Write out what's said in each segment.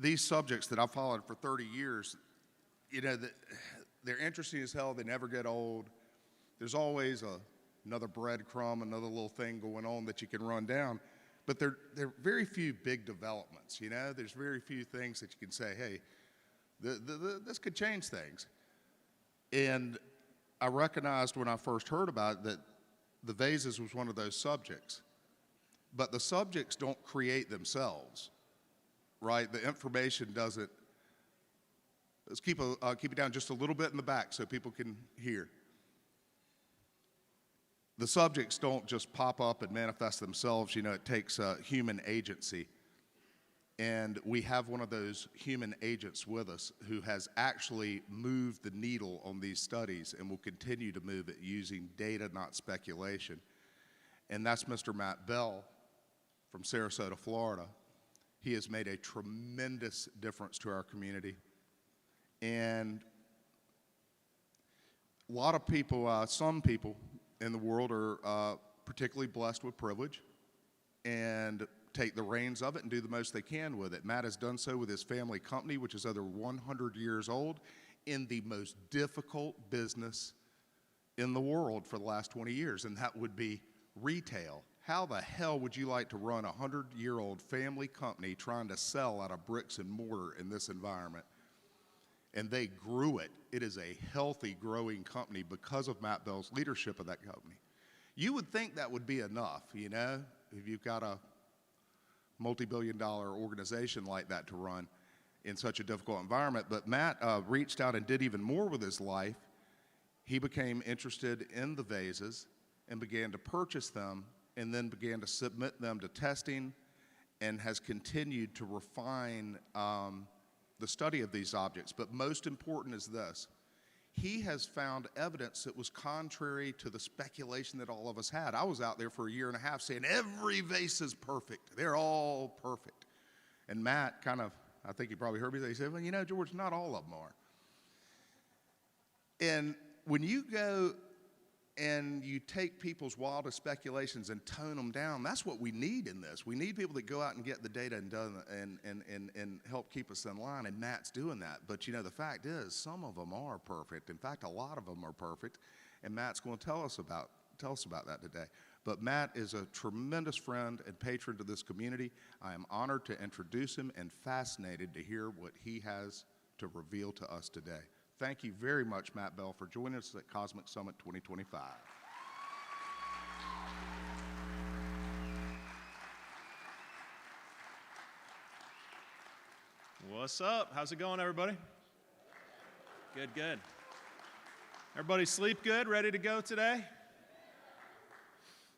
these subjects that I've followed for 30 years, you know, they're interesting as hell. They never get old. There's always another breadcrumb, another little thing going on that you can run down. But there are very few big developments, you know? There's very few things that you can say, hey, this could change things. And I recognized when I first heard about it that the vases was one of those subjects. But the subjects don't create themselves, right? The information doesn't. Let's keep it down just a little bit in the back so people can hear. The subjects don't just pop up and manifest themselves. You know, it takes human agency. And we have one of those human agents with us who has actually moved the needle on these studies and will continue to move it using data, not speculation. And that's Mr. Matt Beall from Sarasota, Florida. He has made a tremendous difference to our community. And a lot of people, some people in the world are particularly blessed with privilege and take the reins of it and do the most they can with it. Matt has done so with his family company, which is over 100 years old, in the most difficult business in the world for the last 20 years, and that would be retail. How the hell would you like to run a 100-year-old family company trying to sell out of bricks and mortar in this environment? And they grew it. It is a healthy, growing company because of Matt Bell's leadership of that company. You would think that would be enough, you know, if you've got a multi-billion-dollar organization like that to run in such a difficult environment. But Matt reached out and did even more with his life. He became interested in the vases and began to purchase them and then began to submit them to testing and has continued to refine the study of these objects. But most important is this. He has found evidence that was contrary to the speculation that all of us had. I was out there for a year and a half saying every vase is perfect. They're all perfect. And Matt kind of, I think he probably heard me say, he said, well, you know, George, not all of them are. And when you go and you take people's wildest speculations and tone them down, that's what we need in this. We need people that go out and get the data and help keep us in line, and Matt's doing that. But you know, the fact is, some of them are perfect. In fact, a lot of them are perfect, and Matt's going to tell us about that today. But Matt is a tremendous friend and patron to this community. I am honored to introduce him and fascinated to hear what he has to reveal to us today. Thank you very much, Matt Beall, for joining us at Cosmic Summit 2025. What's up? How's it going, everybody? Good, good. Everybody sleep good? Ready to go today?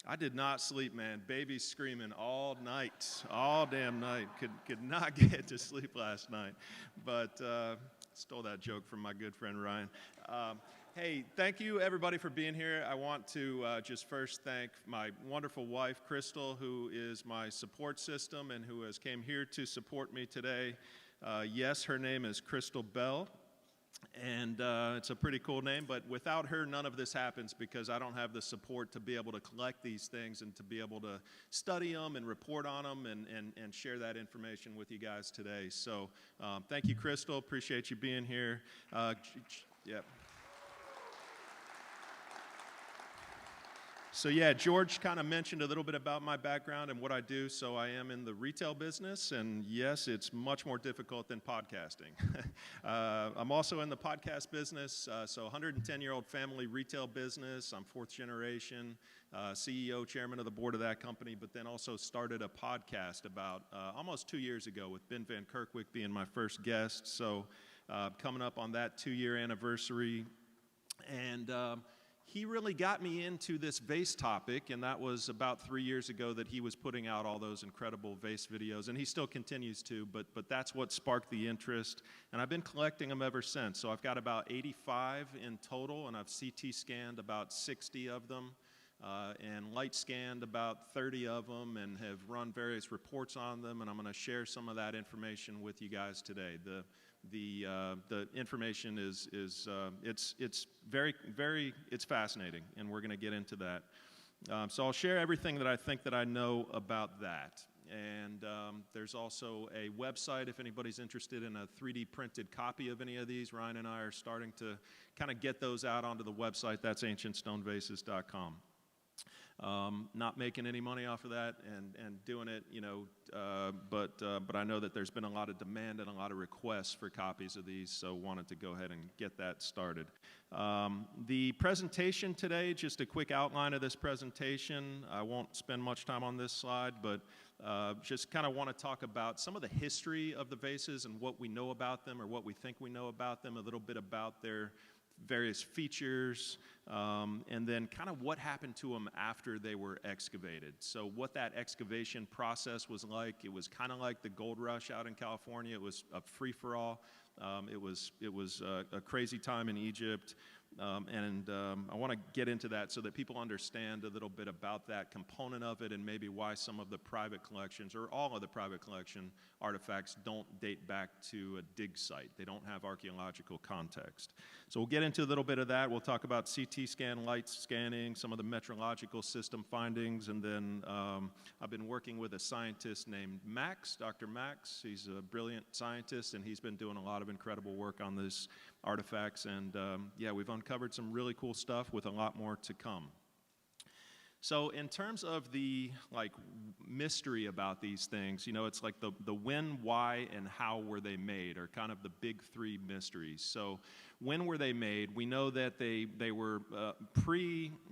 I did not sleep, man. Baby's screaming all night, all damn night. Could not get to sleep last night. But stole that joke from my good friend Ryan. Hey, thank you everybody for being here. I want to just first thank my wonderful wife, Crystal, who is my support system and who has came here to support me today. Yes, her name is Crystal Bell, and it's a pretty cool name, but without her, none of this happens because I don't have the support to be able to collect these things and to be able to study them and report on them and share that information with you guys today. So thank you, Crystal. Appreciate you being here. Yep. So yeah, George kind of mentioned a little bit about my background and what I do. So I am in the retail business, and yes, it's much more difficult than podcasting. I'm also in the podcast business, so 110-year-old family retail business. I'm fourth generation, CEO, chairman of the board of that company, but then also started a podcast about almost 2 years ago with Ben Van Kerkwyk being my first guest. So coming up on that 2-year anniversary, and he really got me into this vase topic, and that was about 3 years ago that he was putting out all those incredible vase videos, and he still continues to, but that's what sparked the interest, and I've been collecting them ever since. So I've got about 85 in total, and I've CT scanned about 60 of them, and light scanned about 30 of them, and have run various reports on them, and I'm going to share some of that information with you guys today. The information is it's very fascinating, and we're going to get into that. So I'll share everything that I think that I know about that. And there's also a website if anybody's interested in a 3D printed copy of any of these. Ryan and I are starting to kind of get those out onto the website. That's ancientstonevases.com. Not making any money off of that and doing it, you know, but I know that there's been a lot of demand and a lot of requests for copies of these, so wanted to go ahead and get that started. The presentation today, just a quick outline of this presentation. I won't spend much time on this slide, but just kind of want to talk about some of the history of the vases and what we know about them or what we think we know about them, a little bit about their various features, and then kind of what happened to them after they were excavated. So what that excavation process was like, it was kind of like the gold rush out in California. It was a free-for-all. It was a crazy time in Egypt, and I want to get into that so that people understand a little bit about that component of it and maybe why some of the private collections or all of the private collection artifacts don't date back to a dig site. They don't have archaeological context. So we'll get into a little bit of that. We'll talk about CT scan, light scanning, some of the metrological system findings, and then I've been working with a scientist named Max, Dr. Max. He's a brilliant scientist, and he's been doing a lot of incredible work on these artifacts, and yeah, we've uncovered some really cool stuff with a lot more to come. So in terms of the mystery about these things, you know, it's like the when, why, and how were they made are kind of the big three mysteries. So when were they made? We know that they were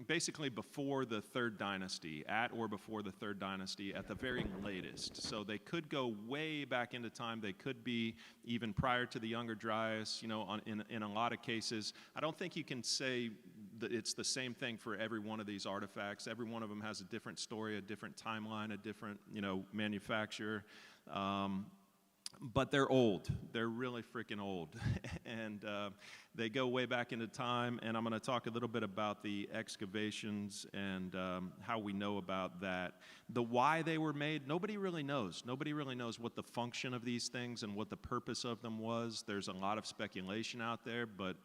basically before the Third Dynasty, at or before the Third Dynasty at the very latest. So they could go way back into time. They could be even prior to the Younger Dryas, you know, in a lot of cases. I don't think you can say that it's the same thing for every one of these artifacts. Every one of them has a different story, a different timeline, a different, you know, manufacturer. But they're old. They're really freaking old. And they go way back into time, and I'm going to talk a little bit about the excavations and how we know about that. The why they were made, nobody really knows. Nobody really knows what the function of these things and what the purpose of them was. There's a lot of speculation out there, but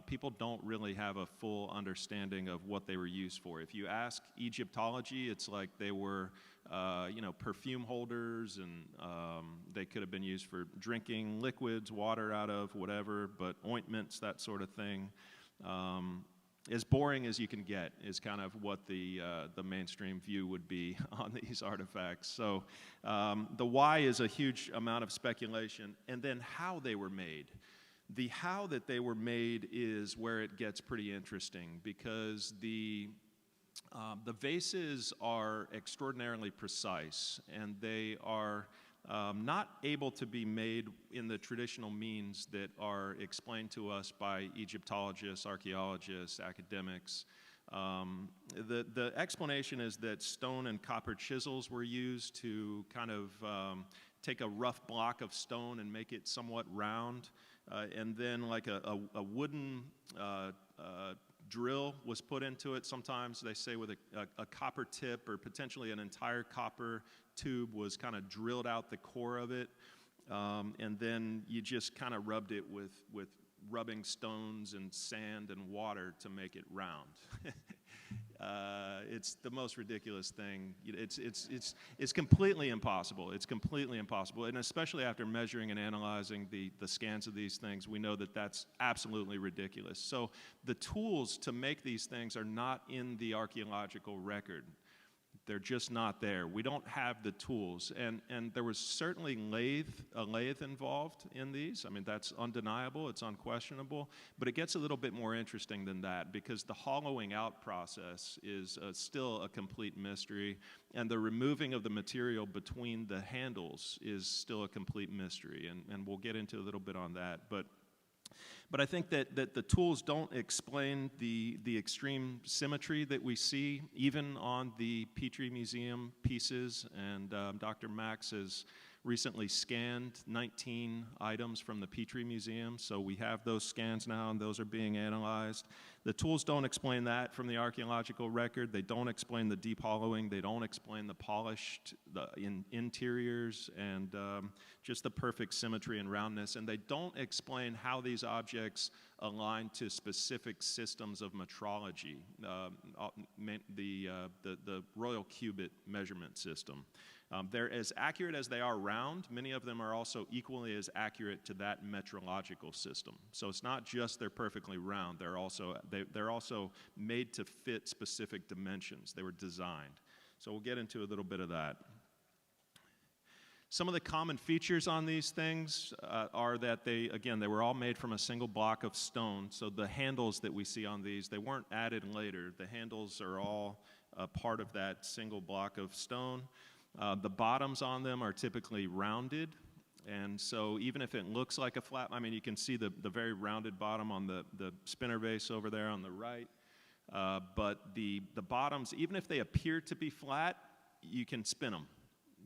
people don't really have a full understanding of what they were used for. If you ask Egyptology, it's like they were you know, perfume holders, and they could have been used for drinking liquids, water out of, whatever, but ointments, that sort of thing. As boring as you can get is kind of what the mainstream view would be on these artifacts. So the why is a huge amount of speculation, and then how they were made. The how that they were made is where it gets pretty interesting, because the vases are extraordinarily precise, and they are not able to be made in the traditional means that are explained to us by Egyptologists, archaeologists, academics. The explanation is that stone and copper chisels were used to kind of take a rough block of stone and make it somewhat round, and then like a wooden drill was put into it. Sometimes they say with a copper tip, or potentially an entire copper tube was kind of drilled out the core of it, and then you just kind of rubbed it with rubbing stones and sand and water to make it round. It's the most ridiculous thing. It's completely impossible. It's completely impossible, and especially after measuring and analyzing the scans of these things, we know that that's absolutely ridiculous. So the tools to make these things are not in the archaeological record. They're just not there. We don't have the tools, and there was certainly a lathe involved in these. I mean, that's undeniable, it's unquestionable, but it gets a little bit more interesting than that, because the hollowing out process is still a complete mystery, and the removing of the material between the handles is still a complete mystery, and we'll get into a little bit on that. But I think that the tools don't explain the extreme symmetry that we see even on the Petrie Museum pieces, and Dr. Max has recently scanned 19 items from the Petrie Museum, so we have those scans now, and those are being analyzed. The tools don't explain that from the archaeological record. They don't explain the deep hollowing. They don't explain the polished interiors and just the perfect symmetry and roundness. And they don't explain how these objects align to specific systems of metrology, the royal cubit measurement system. They're as accurate as they are round. Many of them are also equally as accurate to that metrological system. So it's not just they're perfectly round, they're also made to fit specific dimensions. They were designed. So we'll get into a little bit of that. Some of the common features on these things are that they were all made from a single block of stone. So the handles that we see on these, they weren't added later. The handles are all a part of that single block of stone. The bottoms on them are typically rounded, and so even if it looks like a flat, I mean, you can see the very rounded bottom on the spinner vase over there on the right, but the bottoms, even if they appear to be flat, you can spin them.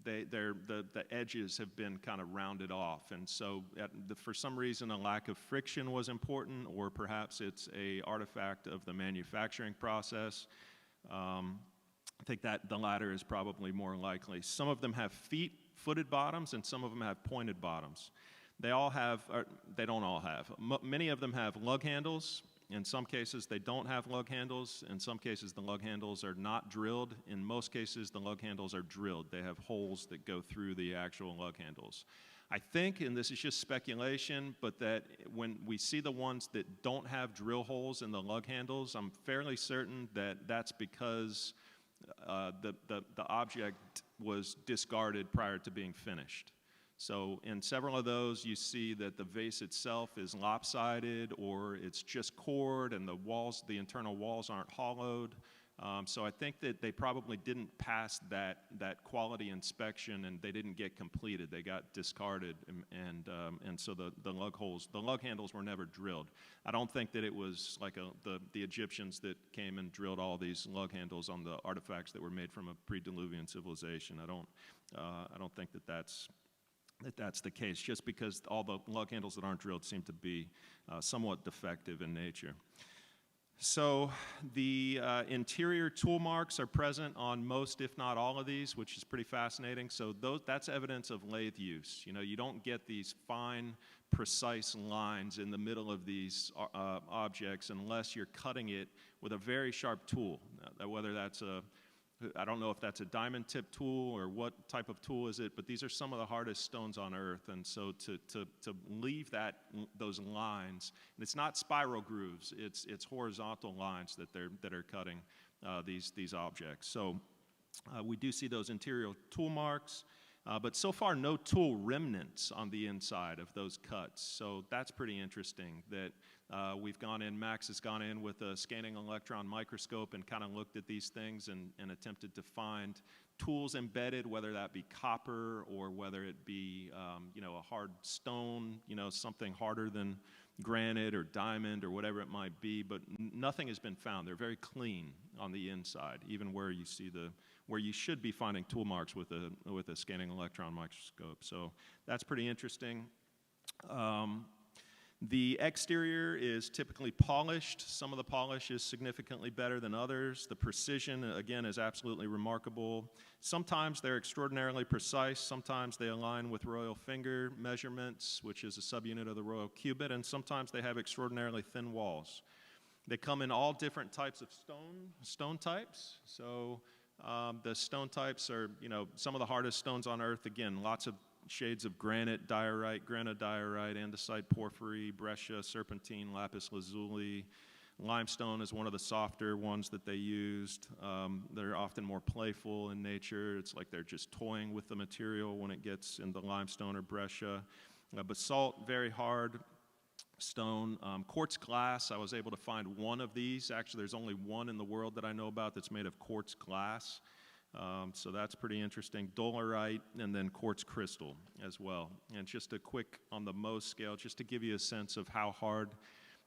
The edges have been kind of rounded off, and so for some reason a lack of friction was important, or perhaps it's a artifact of the manufacturing process. I think that the latter is probably more likely. Some of them have footed bottoms, and some of them have pointed bottoms. They don't all have. Many of them have lug handles. In some cases, they don't have lug handles. In some cases, the lug handles are not drilled. In most cases, the lug handles are drilled. They have holes that go through the actual lug handles. I think, and this is just speculation, but that when we see the ones that don't have drill holes in the lug handles, I'm fairly certain that that's because the object was discarded prior to being finished. So in several of those, you see that the vase itself is lopsided, or it's just cored, and the internal walls aren't hollowed. So I think that they probably didn't pass that quality inspection, and they didn't get completed. They got discarded, and so the lug handles were never drilled. I don't think that it was like the Egyptians that came and drilled all these lug handles on the artifacts that were made from a pre-Diluvian civilization. I don't think that that's the case, just because all the lug handles that aren't drilled seem to be somewhat defective in nature. So the interior tool marks are present on most, if not all of these, which is pretty fascinating. So that's evidence of lathe use. You know, you don't get these fine, precise lines in the middle of these objects unless you're cutting it with a very sharp tool. Whether that's I don't know if that's a diamond tip tool or what type of tool is it, but these are some of the hardest stones on earth. And so to leave those lines, and it's not spiral grooves, it's horizontal lines that they're cutting these objects. So we do see those interior tool marks, but so far no tool remnants on the inside of those cuts. So that's pretty interesting that Max has gone in with a scanning electron microscope and kind of looked at these things and attempted to find tools embedded, whether that be copper or whether it be a hard stone, something harder than granite or diamond or whatever it might be, but nothing has been found. They're very clean on the inside, even where you see where you should be finding tool marks with a scanning electron microscope. So that's pretty interesting. The exterior is typically polished. Some of the polish is significantly better than others. The precision, again, is absolutely remarkable. Sometimes they're extraordinarily precise. Sometimes they align with royal finger measurements, which is a subunit of the royal cubit, and sometimes they have extraordinarily thin walls. They come in all different types of stone types. So the stone types are, some of the hardest stones on earth. Again, lots of shades of granite, diorite, granodiorite, andesite, porphyry, breccia, serpentine, lapis lazuli. Limestone is one of the softer ones that they used. They're often more playful in nature. It's like they're just toying with the material when it gets into limestone or breccia. Basalt, very hard stone. Quartz glass, I was able to find one of these. Actually, there's only one in the world that I know about that's made of quartz glass. So that's pretty interesting. Dolerite, and then quartz crystal as well. And just a quick on the Mohs scale, just to give you a sense of how hard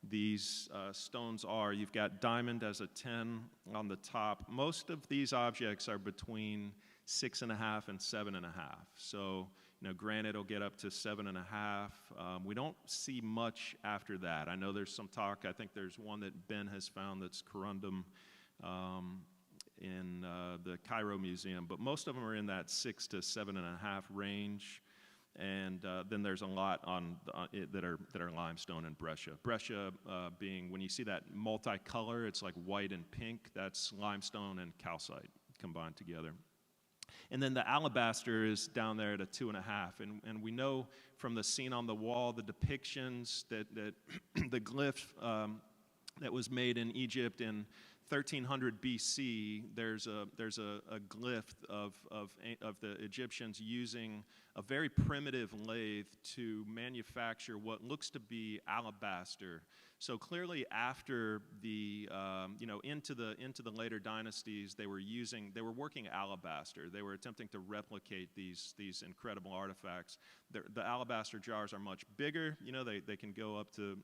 these stones are. You've got diamond as a 10 on the top. Most of these objects are between 6.5 and 7.5. So, granite will get up to 7.5. We don't see much after that. I know there's some talk. I think there's one that Ben has found that's corundum in the Cairo Museum, but most of them are in that 6 to 7.5 range, and then there's a lot that are limestone and breccia. Breccia being, when you see that multicolor, it's like white and pink, that's limestone and calcite combined together. And then the alabaster is down there at a 2.5. And we know from the scene on the wall, the depictions that the glyph that was made in Egypt in 1300 BC, there's a glyph of the Egyptians using a very primitive lathe to manufacture what looks to be alabaster. So clearly, after the into the later dynasties, they were working alabaster. They were attempting to replicate these incredible artifacts. The alabaster jars are much bigger. They can go up to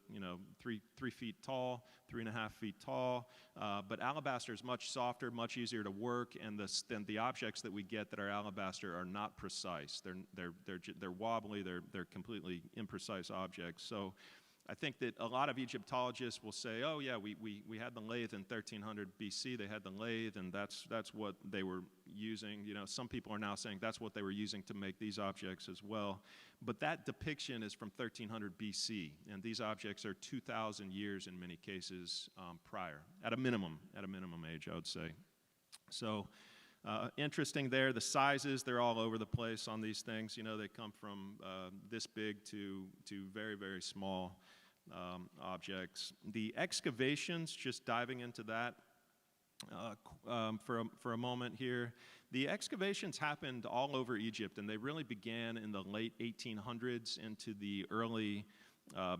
3 feet tall, 3.5 feet tall. But alabaster is much softer, much easier to work, and the objects that we get that are alabaster are not precise. They're wobbly. They're completely imprecise objects. So I think that a lot of Egyptologists will say, oh yeah, we had the lathe in 1300 BC. They had the lathe, and that's what they were using. Some people are now saying that's what they were using to make these objects as well. But that depiction is from 1300 BC, and these objects are 2,000 years in many cases prior, at a minimum age, I would say. So interesting there. The sizes, they're all over the place on these things. They come from this big to very, very small objects. The excavations, just diving into that for a moment here. The excavations happened all over Egypt, and they really began in the late 1800s into the early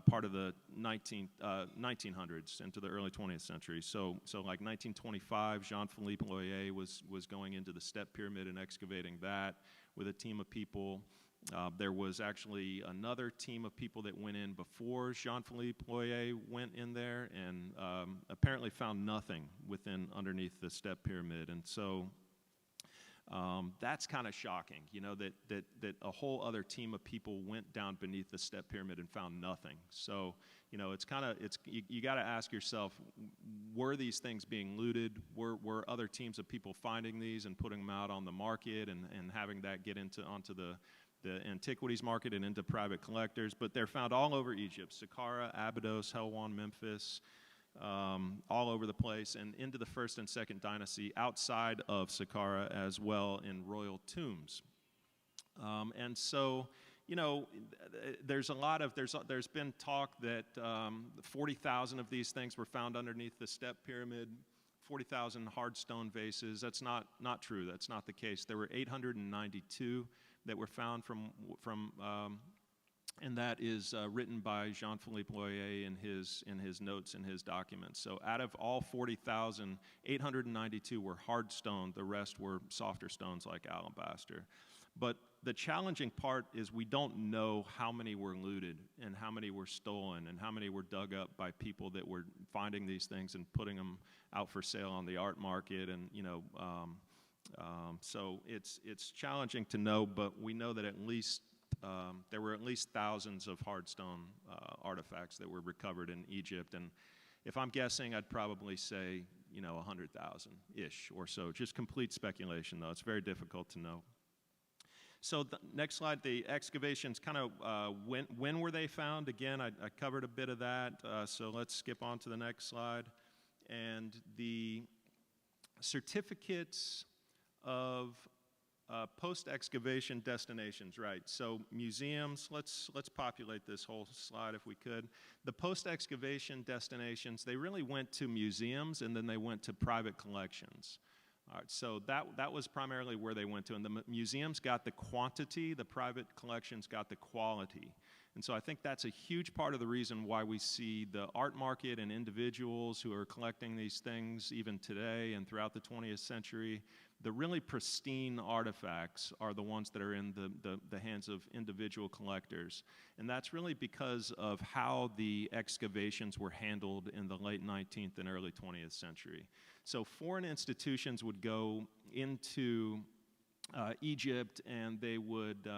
part of the 1900s into the early 20th century. So like 1925, Jean-Philippe Loyer was going into the Step Pyramid and excavating that with a team of people. There was actually another team of people that went in before Jean-Philippe Loyer went in there and apparently found nothing underneath the Step Pyramid. And so that's kind of shocking, that a whole other team of people went down beneath the Step Pyramid and found nothing. So, you got to ask yourself, were these things being looted? Were other teams of people finding these and putting them out on the market and having that get onto the antiquities market and into private collectors? But they're found all over Egypt: Saqqara, Abydos, Helwan, Memphis. All over the place, and into the first and second dynasty outside of Saqqara as well in royal tombs. And so, there's been talk that 40,000 of these things were found underneath the Step Pyramid, 40,000 hard stone vases. That's not true. That's not the case. There were 892 that were found and that is written by Jean-Philippe Loyer in his notes in his documents. So out of all 40,000, 892 were hard stone. The rest were softer stones like alabaster. But the challenging part is we don't know how many were looted and how many were stolen and how many were dug up by people that were finding these things and putting them out for sale on the art market. And so it's challenging to know, but we know that at least there were at least thousands of hardstone artifacts that were recovered in Egypt. And if I'm guessing, I'd probably say, 100,000-ish or so. Just complete speculation, though. It's very difficult to know. So the next slide, the excavations, kind of when were they found? Again, I covered a bit of that. So let's skip on to the next slide. And the certificates of post-excavation destinations, right? So museums, let's populate this whole slide if we could. The post-excavation destinations, they really went to museums and then they went to private collections. All right, so that was primarily where they went to, and the museums got the quantity, the private collections got the quality. And so I think that's a huge part of the reason why we see the art market and individuals who are collecting these things even today and throughout the 20th century. The really pristine artifacts are the ones that are in the hands of individual collectors. And that's really because of how the excavations were handled in the late 19th and early 20th century. So foreign institutions would go into Egypt and they would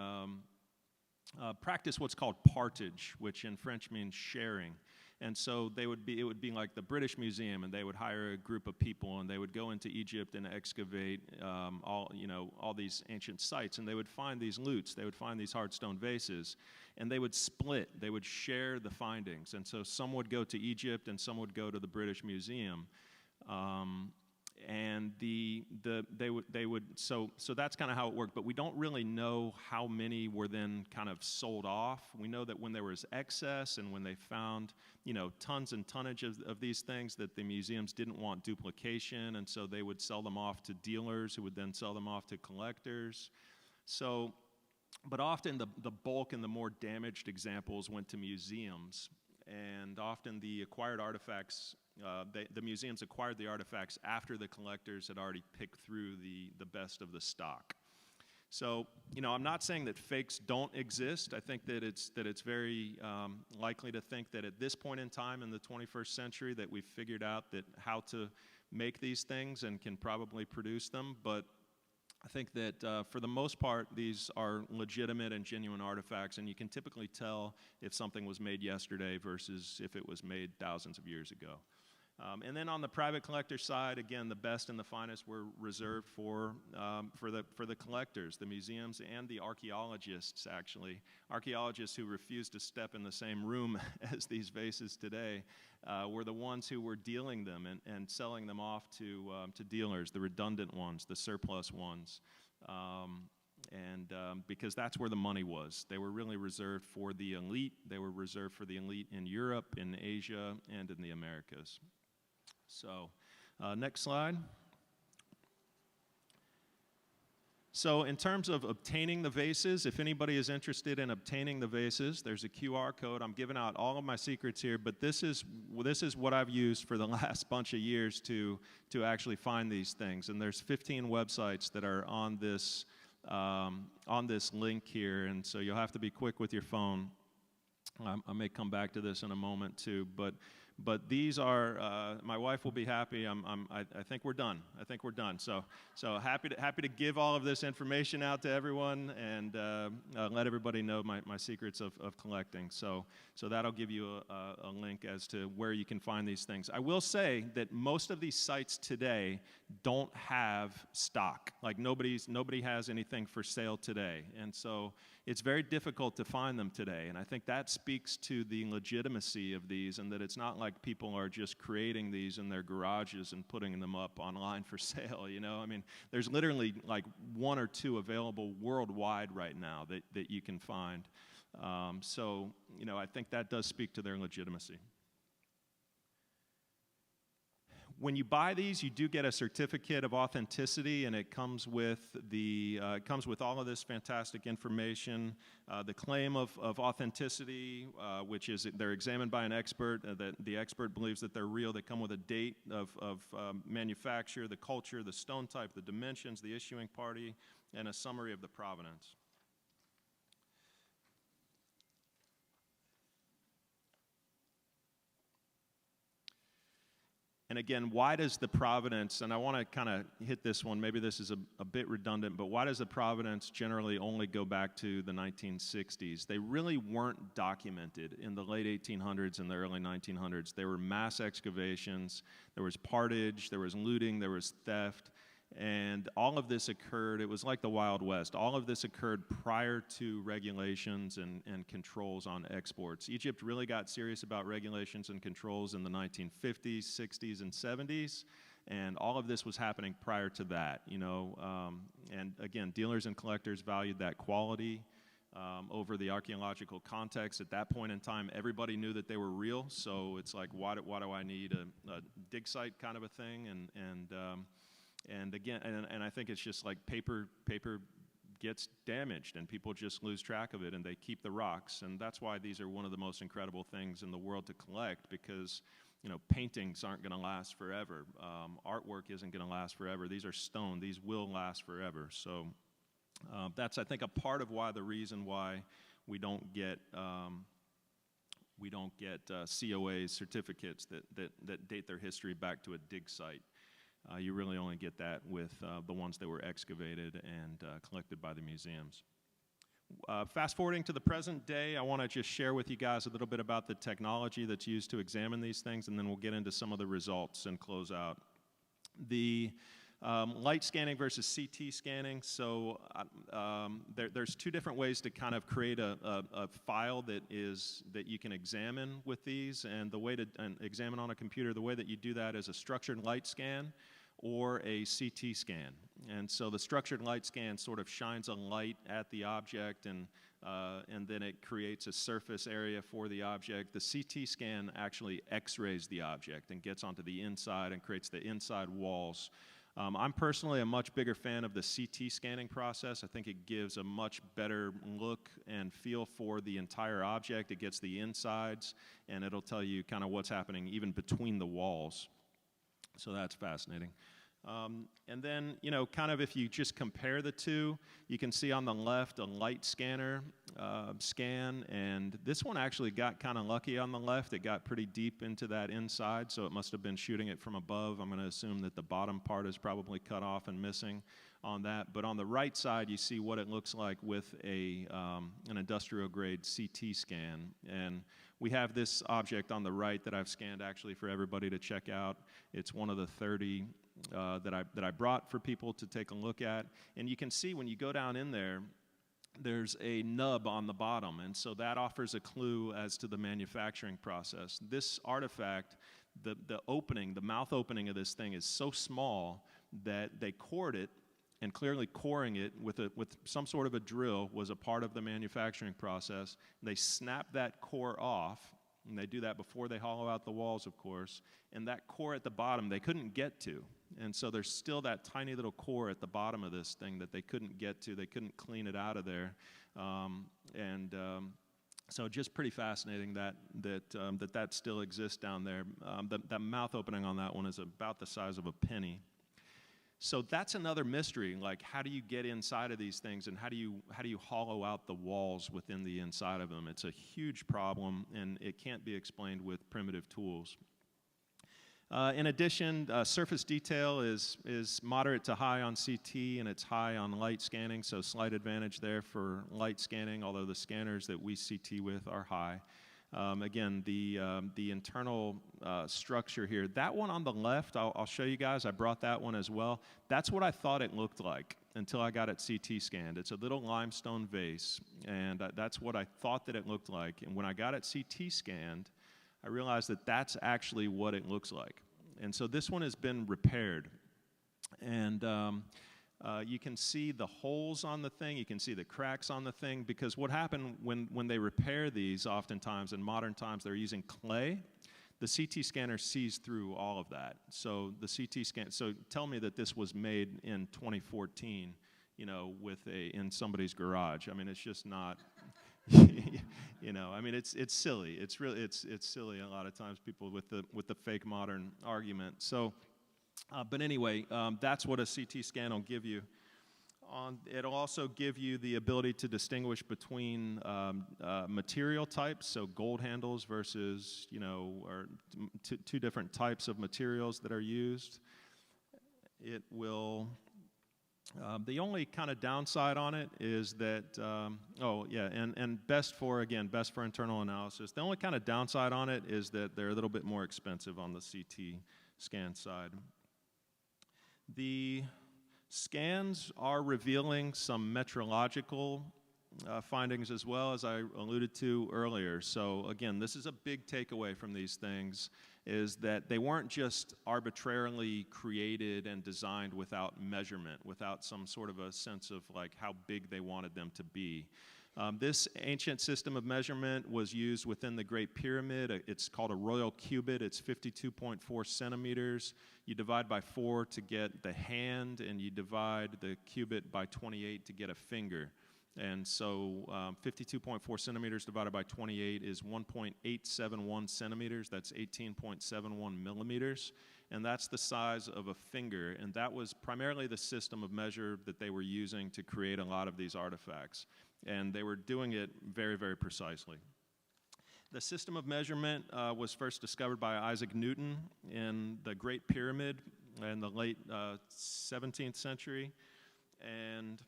practice what's called partage, which in French means sharing. And so it would be like the British Museum, and they would hire a group of people, and they would go into Egypt and excavate all these ancient sites, and they would find these loots, they would find these hardstone vases, and they would split, they would share the findings. And so some would go to Egypt, and some would go to the British Museum. and so that's kind of how it worked, but we don't really know how many were then kind of sold off. We know that when there was excess and when they found, tons and tonnage of these things, that the museums didn't want duplication, and so they would sell them off to dealers who would then sell them off to collectors. So, but often the bulk and the more damaged examples went to museums, and often the acquired artifacts, the museums acquired the artifacts after the collectors had already picked through the best of the stock. So, I'm not saying that fakes don't exist. I think that it's very likely to think that at this point in time in the 21st century that we've figured out that how to make these things and can probably produce them. But I think that for the most part, these are legitimate and genuine artifacts, and you can typically tell if something was made yesterday versus if it was made thousands of years ago. And then on the private collector side, again, the best and the finest were reserved for the collectors, the museums, and the archaeologists, actually. Archaeologists who refused to step in the same room as these vases today were the ones who were dealing them and selling them off to dealers, the redundant ones, the surplus ones. Because that's where the money was. They were really reserved for the elite. They were reserved for the elite in Europe, in Asia, and in the Americas. So, next slide. So in terms of obtaining the vases, if anybody is interested in obtaining the vases, there's a QR code. I'm giving out all of my secrets here, but this is what I've used for the last bunch of years to actually find these things. And there's 15 websites that are on this link here, and so you'll have to be quick with your phone. I may come back to this in a moment too, but these are. My wife will be happy. I think we're done. I think we're done. So happy to give all of this information out to everyone and let everybody know my secrets of collecting. So that'll give you a link as to where you can find these things. I will say that most of these sites today don't have stock. Like nobody has anything for sale today, and so it's very difficult to find them today. And I think that speaks to the legitimacy of these, and that it's not like people are just creating these in their garages and putting them up online for sale. I mean, there's literally like one or two available worldwide right now that you can find. So I think that does speak to their legitimacy. When you buy these, you do get a certificate of authenticity, and it comes with all of this fantastic information. The claim of authenticity, which is they're examined by an expert, that the expert believes that they're real. They come with a date of manufacture, the culture, the stone type, the dimensions, the issuing party, and a summary of the provenance. And again, why does the provenance, and I want to kind of hit this one, maybe this is a bit redundant, but why does the provenance generally only go back to the 1960s? They really weren't documented in the late 1800s and the early 1900s. There were mass excavations, there was partage, there was looting, there was theft, and all of this occurred, it was like the Wild West. All of this occurred prior to regulations and controls on exports. Egypt really got serious about regulations and controls in the 1950s, 60s, and 70s, and all of this was happening prior to that, and again, dealers and collectors valued that quality over the archaeological context. At that point in time, everybody knew that they were real, so it's like, why do I need a dig site kind of a thing? And again, and I think it's just like paper gets damaged, and people just lose track of it, and they keep the rocks. And that's why these are one of the most incredible things in the world to collect, because paintings aren't going to last forever. Artwork isn't going to last forever. These are stone. These will last forever. So that's, I think, a part of the reason why we don't get COAs, certificates that date their history back to a dig site. You really only get that with the ones that were excavated and collected by the museums. Fast forwarding to the present day, I want to just share with you guys a little bit about the technology that's used to examine these things, and then we'll get into some of the results and close out. The light scanning versus CT scanning. So there's two different ways to kind of create a file that you can examine with these, and the way to examine on a computer, the way that you do that is a structured light scan, or a CT scan. And so the structured light scan sort of shines a light at the object, and then it creates a surface area for the object. The CT scan actually x-rays the object and gets onto the inside and creates the inside walls. I'm personally a much bigger fan of the CT scanning process. I think it gives a much better look and feel for the entire object. It gets the insides, and it'll tell you kind of what's happening even between the walls. So that's fascinating. And then, you know, kind of if you just compare the two, you can see on the left a light scanner scan, and this one actually got kind of lucky on the left. It got pretty deep into that inside, so it must have been shooting it from above. I'm going to assume that the bottom part is probably cut off and missing on that. But on the right side, you see what it looks like with an industrial grade CT scan. And we have this object on the right that I've scanned actually for everybody to check out. It's one of the 30 that I brought for people to take a look at. And you can see when you go down in there, there's a nub on the bottom, and so that offers a clue as to the manufacturing process. This artifact, the opening, the mouth opening of this thing is so small that they cored it, and clearly coring it with some sort of a drill was a part of the manufacturing process. They snap that core off, and they do that before they hollow out the walls, of course, and that core at the bottom they couldn't get to. And so there's still that tiny little core at the bottom of this thing that they couldn't get to. They couldn't clean it out of there. So just pretty fascinating that still exists down there. That mouth opening on that one is about the size of a penny. So that's another mystery, like how do you get inside of these things, and how do you hollow out the walls within the inside of them? It's a huge problem, and it can't be explained with primitive tools. In addition, surface detail is moderate to high on CT, and it's high on light scanning, so slight advantage there for light scanning, although the scanners that we CT with are high. Again, the internal structure here, that one on the left, I'll show you guys. I brought that one as well. That's what I thought it looked like until I got it CT scanned. It's a little limestone vase, and that's what I thought that it looked like. And when I got it CT scanned, I realized that that's actually what it looks like. And so this one has been repaired. And you can see the holes on the thing, you can see the cracks on the thing, because what happened when they repair these, oftentimes in modern times, they're using clay. The CT scanner sees through all of that. So the CT scan, so tell me that this was made in 2014, you know, in somebody's garage. I mean, it's just not... You know, I mean, it's silly. It's really it's silly a lot of times, people with the fake modern argument. So, but anyway, that's what a CT scan will give you. It'll also give you the ability to distinguish between material types, so gold handles versus, you know, or two different types of materials that are used. It will. The only kind of downside on it is that, and best for internal analysis. The only kind of downside on it is that they're a little bit more expensive on the CT scan side. The scans are revealing some metrological findings as well, as I alluded to earlier. So again, this is a big takeaway from these things, is that they weren't just arbitrarily created and designed without measurement, without some sort of a sense of like how big they wanted them to be. This ancient system of measurement was used within the Great Pyramid. It's called a royal cubit. It's 52.4 centimeters. You divide by 4 to get the hand, and you divide the cubit by 28 to get a finger. And so 52.4 centimeters divided by 28 is 1.871 centimeters. That's 18.71 millimeters. And that's the size of a finger. And that was primarily the system of measure that they were using to create a lot of these artifacts. And they were doing it very, very precisely. The system of measurement was first discovered by Isaac Newton in the Great Pyramid in the late 17th century. And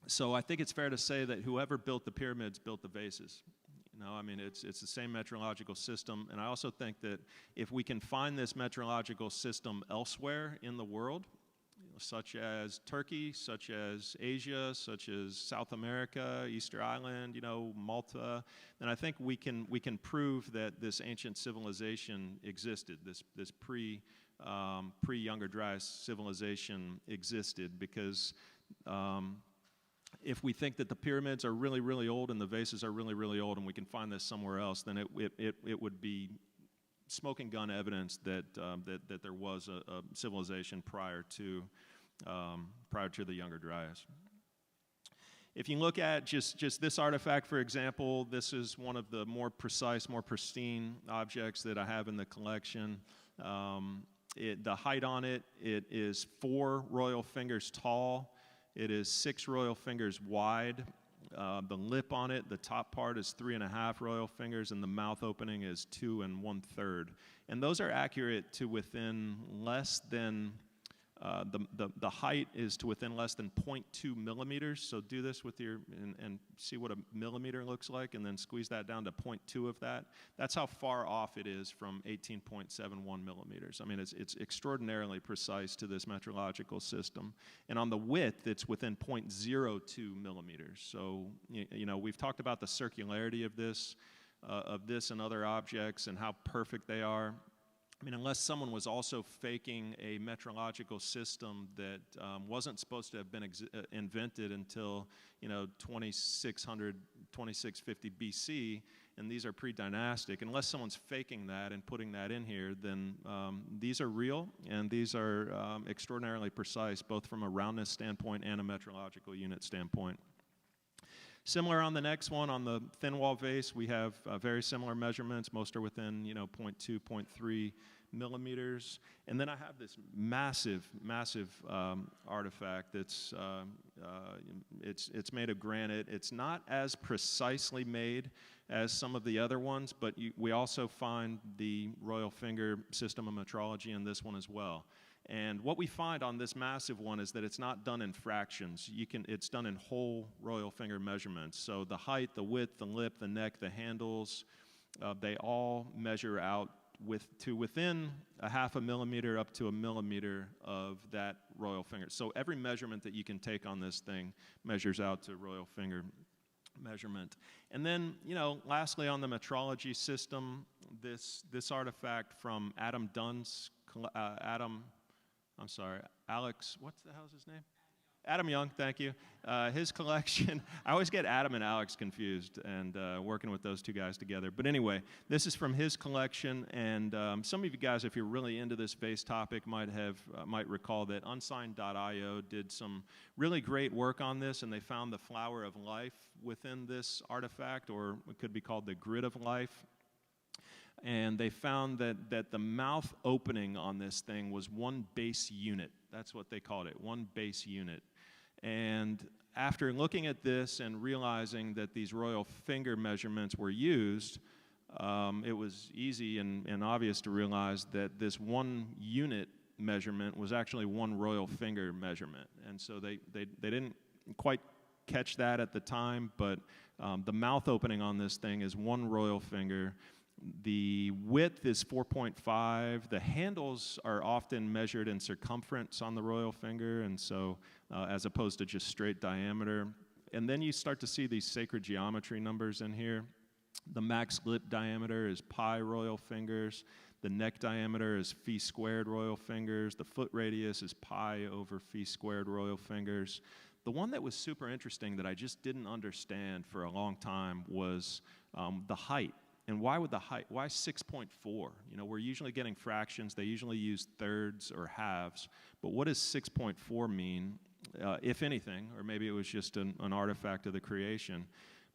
so I think it's fair to say that whoever built the pyramids built the vases. You know, I mean, it's the same metrological system. And I also think that if we can find this metrological system elsewhere in the world, such as Turkey, such as Asia, such as South America, Easter Island, you know, Malta, then I think we can prove that this ancient civilization existed, this pre-Younger Dryas civilization existed, because if we think that the pyramids are really, really old and the vases are really, really old and we can find this somewhere else, then it would be smoking gun evidence that there was a civilization prior to the Younger Dryas. If you look at just this artifact, for example, this is one of the more precise, more pristine objects that I have in the collection. The height on it is 4 royal fingers tall. It is 6 royal fingers wide. The lip on it, the top part, is 3.5 royal fingers, and the mouth opening is 2 1/3. And those are accurate to within less than, the height is to within less than 0.2 millimeters. So do this with your, and see what a millimeter looks like, and then squeeze that down to 0.2 of that. That's how far off it is from 18.71 millimeters. I mean, it's extraordinarily precise to this metrological system. And on the width, it's within 0.02 millimeters. So, you know, we've talked about the circularity of this and other objects and how perfect they are. I mean, unless someone was also faking a metrological system that wasn't supposed to have been invented until, you know, 2600, 2650 BC, and these are pre-dynastic. Unless someone's faking that and putting that in here, then these are real, and these are extraordinarily precise, both from a roundness standpoint and a metrological unit standpoint. Similar on the next one, on the thin wall vase, we have very similar measurements. Most are within, you know, 0.2, 0.3 millimeters. And then I have this massive artifact that's it's made of granite. It's not as precisely made as some of the other ones, but we also find the royal finger system of metrology in this one as well. And what we find on this massive one is that it's not done in fractions. It's done in whole royal finger measurements. So the height, the width, the lip, the neck, the handles, they all measure out to within 0.5 millimeter up to 1 millimeter of that royal finger. So every measurement that you can take on this thing measures out to royal finger measurement. And then, you know, lastly on the metrology system, this artifact from Alex, what the hell's his name? Adam Young, thank you. His collection, I always get Adam and Alex confused, and working with those two guys together. But anyway, this is from his collection, and some of you guys, if you're really into this vase topic, might recall that unsigned.io did some really great work on this, and they found the flower of life within this artifact, or it could be called the grid of life. And they found that the mouth opening on this thing was 1 base unit. That's what they called it, 1 base unit. And after looking at this and realizing that these royal finger measurements were used, it was easy and obvious to realize that this 1 unit measurement was actually 1 royal finger measurement. And so they didn't quite catch that at the time, but the mouth opening on this thing is 1 royal finger. The width is 4.5. The handles are often measured in circumference on the royal finger, and so as opposed to just straight diameter. And then you start to see these sacred geometry numbers in here. The max lip diameter is pi royal fingers. The neck diameter is phi squared royal fingers. The foot radius is pi over phi squared royal fingers. The one that was super interesting that I just didn't understand for a long time was the height. And why would the height, why 6.4? You know, we're usually getting fractions. They usually use thirds or halves. But what does 6.4 mean, if anything? Or maybe it was just an artifact of the creation.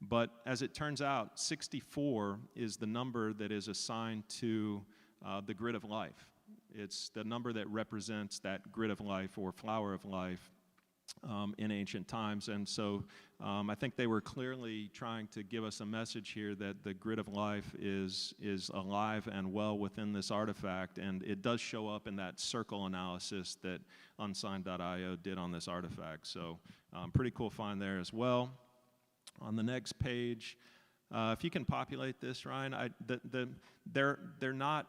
But as it turns out, 64 is the number that is assigned to the grid of life. It's the number that represents that grid of life or flower of life in ancient times. And so I think they were clearly trying to give us a message here that the grid of life is alive and well within this artifact, and it does show up in that circle analysis that unsigned.io did on this artifact. So pretty cool find there as well. On the next page, if you can populate this, Ryan, they're not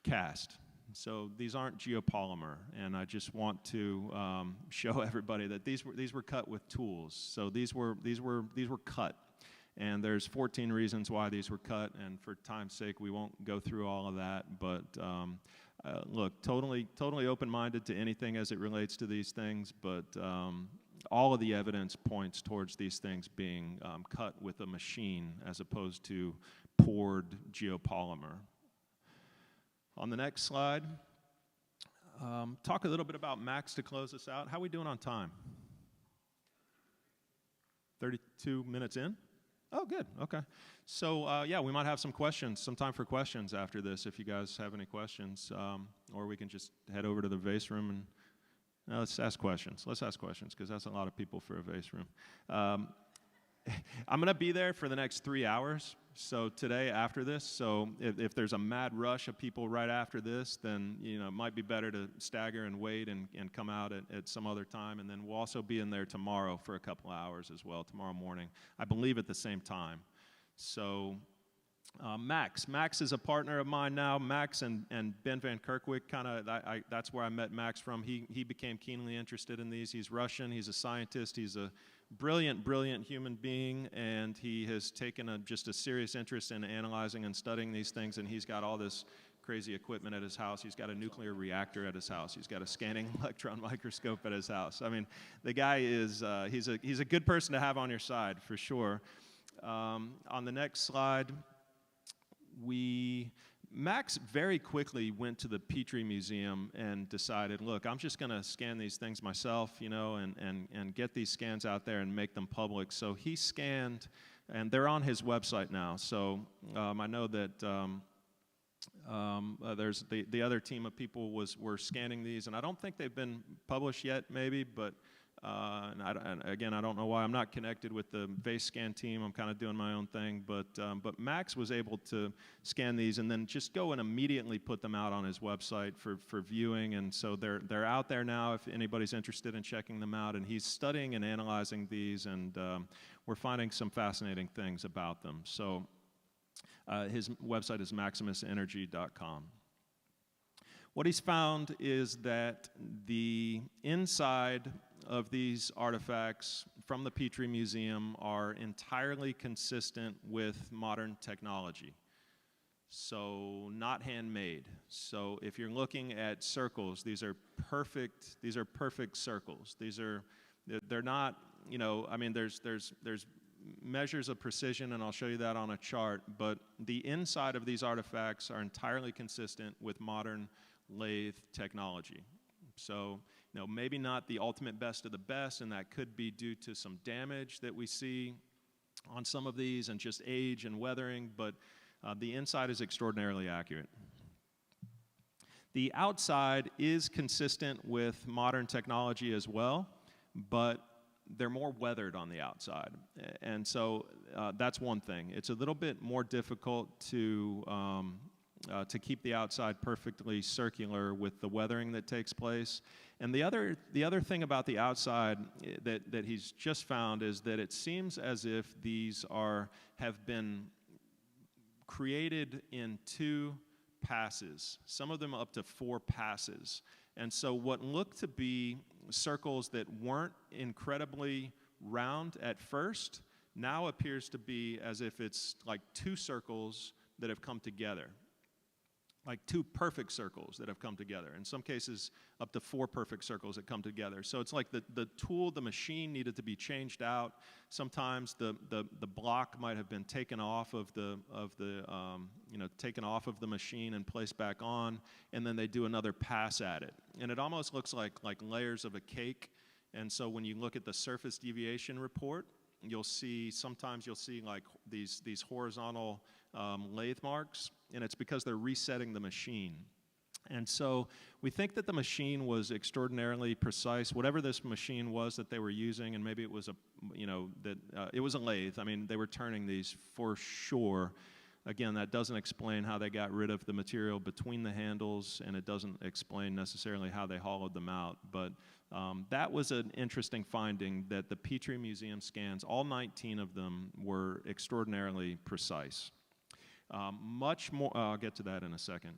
cast. So these aren't geopolymer, and I just want to show everybody that these were cut with tools. So these were cut, And there's 14 reasons why these were cut, and for time's sake, we won't go through all of that. But look, totally open-minded to anything as it relates to these things, but all of the evidence points towards these things being cut with a machine as opposed to poured geopolymer. On the next slide, talk a little bit about Max to close this out. How are we doing on time? 32 minutes in? Oh, good. Okay. So, yeah, we might have some questions, some time for questions after this if you guys have any questions. Or we can just head over to the Vase room and let's ask questions. Let's ask questions because that's a lot of people for a Vase room. I'm going to be there for the next 3 hours. So today after this, so if there's a mad rush of people right after this, then it might be better to stagger and wait and come out at some other time. And then we'll also be in there tomorrow for a couple hours as well, tomorrow morning, I believe at the same time. So Max is a partner of mine now. Max and Ben Van Kerkwyk, that's where I met Max from. He became keenly interested in these. He's Russian. He's a scientist. He's a brilliant human being, and he has taken just a serious interest in analyzing and studying these things, and he's got all this crazy equipment at his house. He's got a nuclear reactor at his house. He's got a scanning electron microscope at his house. I mean, the guy is, he's a good person to have on your side, for sure. On the next slide, Max very quickly went to the Petrie Museum and decided, look, I'm just going to scan these things myself, and get these scans out there and make them public. So he scanned, and they're on his website now. So I know that there's the other team of people were scanning these, and I don't think they've been published yet, maybe, but and again, I don't know why I'm not connected with the Vase scan team. I'm kind of doing my own thing, but Max was able to scan these and then just go and immediately put them out on his website for viewing, and so they're out there now if anybody's interested in checking them out. And he's studying and analyzing these, and we're finding some fascinating things about them. So his website is maximusenergy.com. What he's found is that the inside of these artifacts from the Petrie Museum are entirely consistent with modern technology. So not handmade. So if you're looking at circles, these are perfect circles. They're not, I mean, there's measures of precision, and I'll show you that on a chart, but the inside of these artifacts are entirely consistent with modern lathe technology. So, maybe not the ultimate best of the best, and that could be due to some damage that we see on some of these and just age and weathering, but the inside is extraordinarily accurate. The outside is consistent with modern technology as well, but they're more weathered on the outside. And so that's one thing. It's a little bit more difficult to keep the outside perfectly circular with the weathering that takes place. And the other thing about the outside that he's just found is that it seems as if these have been created in 2 passes, some of them up to 4 passes. And so what looked to be circles that weren't incredibly round at first now appears to be as if it's like 2 circles that have come together. Like 2 perfect circles that have come together. In some cases, up to 4 perfect circles that come together. So it's like the tool, the machine needed to be changed out. Sometimes the block might have been taken off of the machine and placed back on, and then they do another pass at it. And it almost looks like layers of a cake. And so when you look at the surface deviation report, sometimes you'll see like these horizontal lathe marks, and it's because they're resetting the machine. And so we think that the machine was extraordinarily precise, whatever this machine was that they were using, and maybe it was it was a lathe. I mean, they were turning these for sure. Again, that doesn't explain how they got rid of the material between the handles, and it doesn't explain necessarily how they hollowed them out. But that was an interesting finding, that the Petrie Museum scans, all 19 of them, were extraordinarily precise. Much more, I'll get to that in a second.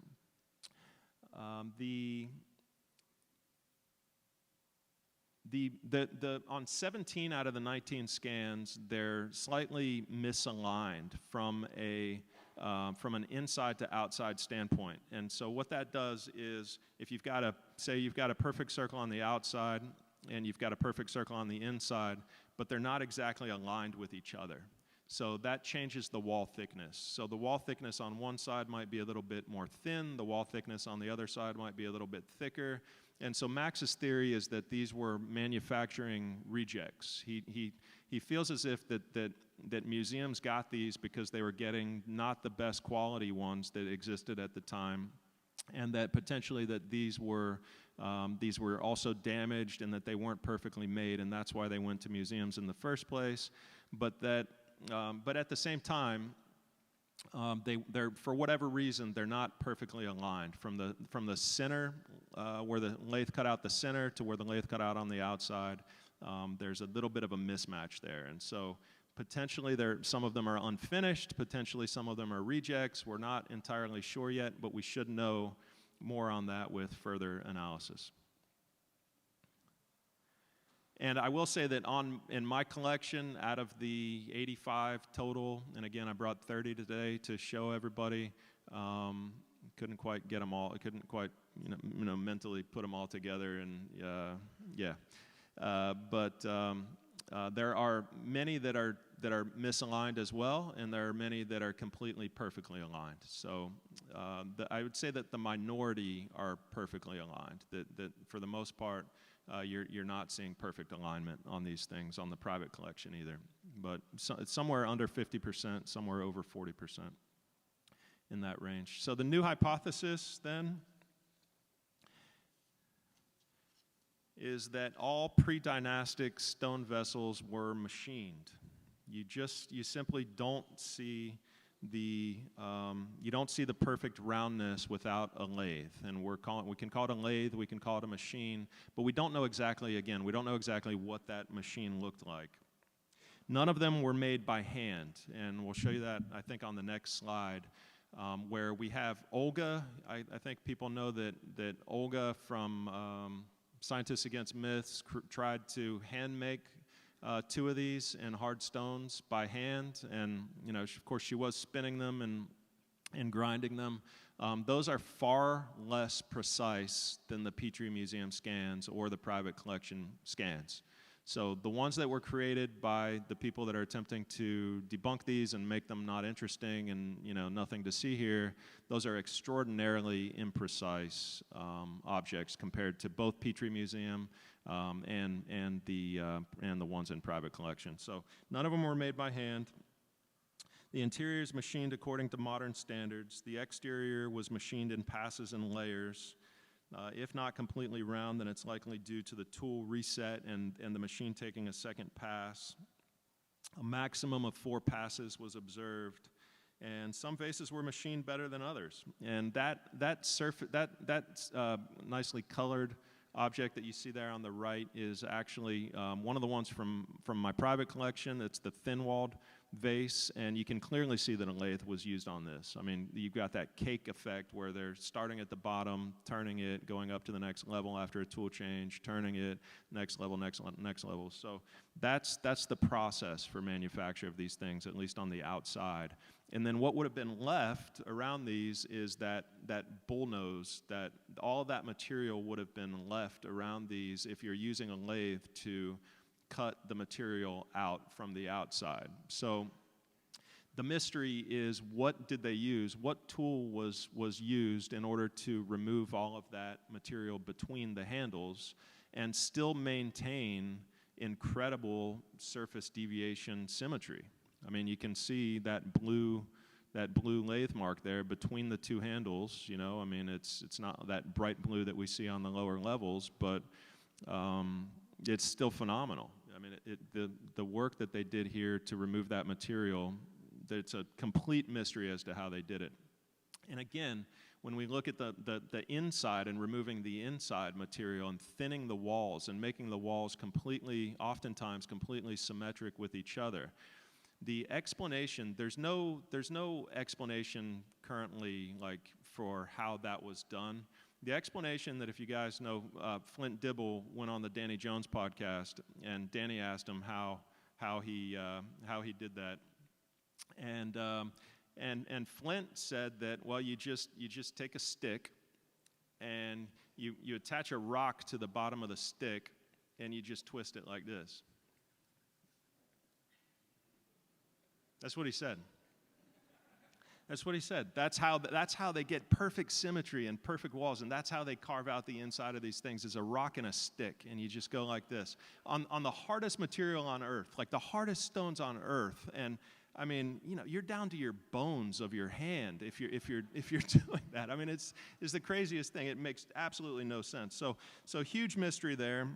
On 17 out of the 19 scans, they're slightly misaligned from an inside to outside standpoint. And so what that does is, if you've got a perfect circle on the outside and you've got a perfect circle on the inside, but they're not exactly aligned with each other. So that changes the wall thickness. So the wall thickness on one side might be a little bit more thin, the wall thickness on the other side might be a little bit thicker. And so Max's theory is that these were manufacturing rejects. He feels as if that museums got these because they were getting not the best quality ones that existed at the time, and that potentially that these were also damaged and that they weren't perfectly made, and that's why they went to museums in the first place. But at the same time, they're for whatever reason they're not perfectly aligned from the center where the lathe cut out the center to where the lathe cut out on the outside. There's a little bit of a mismatch there, and so potentially some of them are unfinished, potentially some of them are rejects. We're not entirely sure yet, but we should know more on that with further analysis. And I will say that in my collection, out of the 85 total, and again, I brought 30 today to show everybody. Couldn't quite get them all. I couldn't quite, mentally put them all together, and but there are many that are misaligned as well, and there are many that are completely perfectly aligned. So I would say that the minority are perfectly aligned. That for the most part, you're not seeing perfect alignment on these things on the private collection either. But it's somewhere under 50%, somewhere over 40% in that range. So the new hypothesis then is that all pre-dynastic stone vessels were machined. You simply don't see the perfect roundness without a lathe, and we can call it a lathe, we can call it a machine, but we don't know exactly what that machine looked like. None of them were made by hand, and we'll show you that I think on the next slide, where we have Olga. I think people know that Olga from Scientists Against Myths tried to hand make 2 of these in hard stones by hand, and of course she was spinning them and grinding them. Those are far less precise than the Petrie Museum scans or the private collection scans. So the ones that were created by the people that are attempting to debunk these and make them not interesting and nothing to see here, those are extraordinarily imprecise objects compared to both Petrie Museum and the ones in private collection. So none of them were made by hand. The interior is machined according to modern standards. The exterior was machined in passes and layers. If not completely round, then it's likely due to the tool reset and the machine taking a second pass. A maximum of 4 passes was observed, and some vases were machined better than others. And that nicely colored object that you see there on the right is actually one of the ones from my private collection. It's the thin-walled vase, and you can clearly see that a lathe was used on this. I mean, you've got that cake effect where they're starting at the bottom, turning it, going up to the next level after a tool change, turning it, next level, next level. So that's the process for manufacture of these things, at least on the outside. And then what would have been left around these is that bullnose, that all of that material would have been left around these if you're using a lathe to cut the material out from the outside. So the mystery is, what did they use? What tool was used in order to remove all of that material between the handles and still maintain incredible surface deviation symmetry? I mean, you can see that blue lathe mark there between the 2 handles. I mean, it's not that bright blue that we see on the lower levels, but it's still phenomenal. I mean, the work that they did here to remove that material, it's a complete mystery as to how they did it. And again, when we look at the inside and removing the inside material and thinning the walls and making the walls oftentimes completely symmetric with each other, the explanation, there's no explanation currently for how that was done. The explanation that, if you guys know, Flint Dibble went on the Danny Jones podcast, and Danny asked him how he did that, and Flint said that, well, you just take a stick and you attach a rock to the bottom of the stick and you just twist it like this. That's what he said. That's what he said. That's how they get perfect symmetry and perfect walls, and that's how they carve out the inside of these things, is a rock and a stick, and you just go like this. On the hardest material on earth, like the hardest stones on earth, and I mean, you know, you're down to your bones of your hand if you're doing that. I mean, it's the craziest thing. It makes absolutely no sense. So huge mystery there.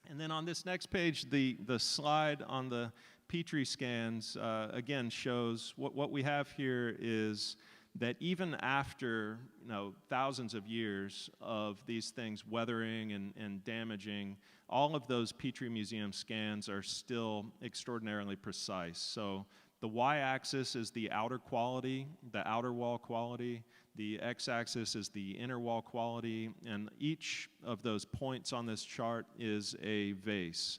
And then on this next page, the slide on the Petrie scans, again, shows what we have here is that even after, you know, thousands of years of these things weathering and damaging, all of those Petrie Museum scans are still extraordinarily precise. So the y-axis is the outer quality, the outer wall quality. The x-axis is the inner wall quality, and each of those points on this chart is a vase.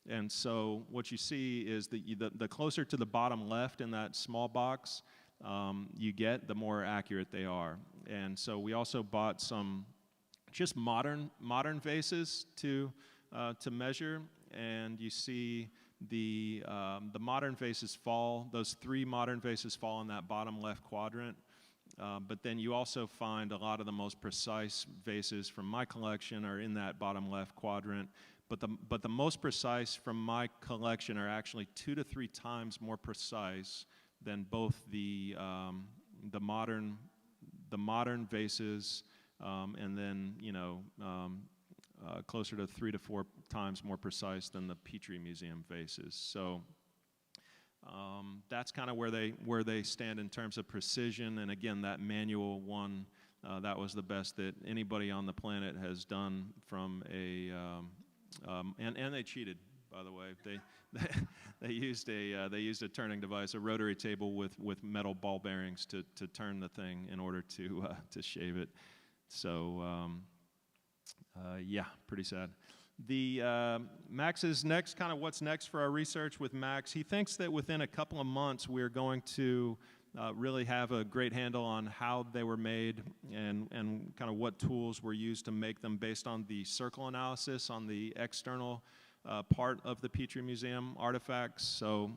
And so what you see is the closer to the bottom left in that small box you get, the more accurate they are. And so we also bought some just modern vases to measure, and you see the modern vases fall. Those 3 modern vases fall in that bottom left quadrant. But then you also find a lot of the most precise vases from my collection are in that bottom left quadrant. But the most precise from my collection are actually 2 to 3 times more precise than both the modern vases, and then, you know, closer to 3 to 4 times more precise than the Petrie Museum vases. So that's kind of where they stand in terms of precision. And again, that manual one, that was the best that anybody on the planet has done from a and they cheated, by the way. They used a turning device, a rotary table with metal ball bearings to turn the thing in order to shave it. So yeah, pretty sad. The Max's next, kind of what's next for our research with Max, he thinks that within a couple of months we're going to really have a great handle on how they were made and kind of what tools were used to make them based on the circle analysis on the external part of the Petrie Museum artifacts. So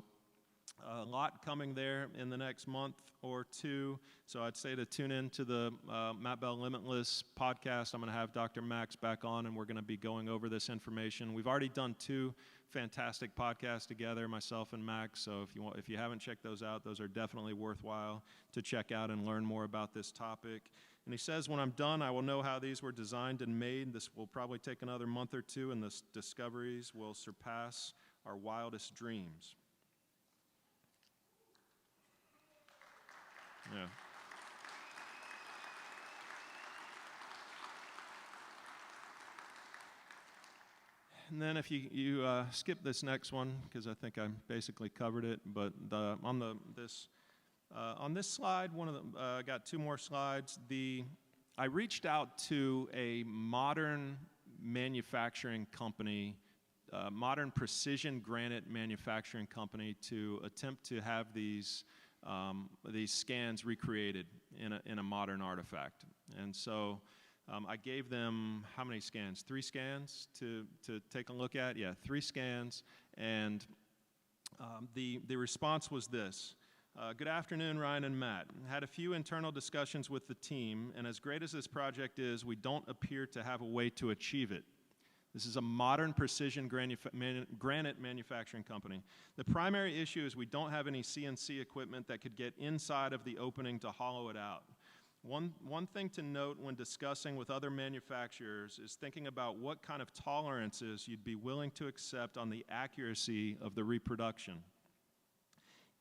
a lot coming there in the next month or 2. So I'd say to tune in to the Matt Bell Limitless podcast. I'm going to have Dr. Max back on, and we're going to be going over this information. We've already done 2 fantastic podcasts together, myself and Max. So if you haven't checked those out, those are definitely worthwhile to check out and learn more about this topic. And he says, when I'm done, I will know how these were designed and made. This will probably take another month or 2, and the discoveries will surpass our wildest dreams. Yeah. And then if you skip this next one, because I think I basically covered it, but on this slide, I got 2 more slides. I reached out to a modern manufacturing company, modern precision granite manufacturing company, to attempt to have these scans recreated in a modern artifact. And so I gave them how many scans? 3 scans to take a look at? Yeah, 3 scans. And the response was this. Good afternoon, Ryan and Matt. Had a few internal discussions with the team, and as great as this project is, we don't appear to have a way to achieve it. This is a modern precision granite manufacturing company. The primary issue is we don't have any CNC equipment that could get inside of the opening to hollow it out. One thing to note when discussing with other manufacturers is thinking about what kind of tolerances you'd be willing to accept on the accuracy of the reproduction.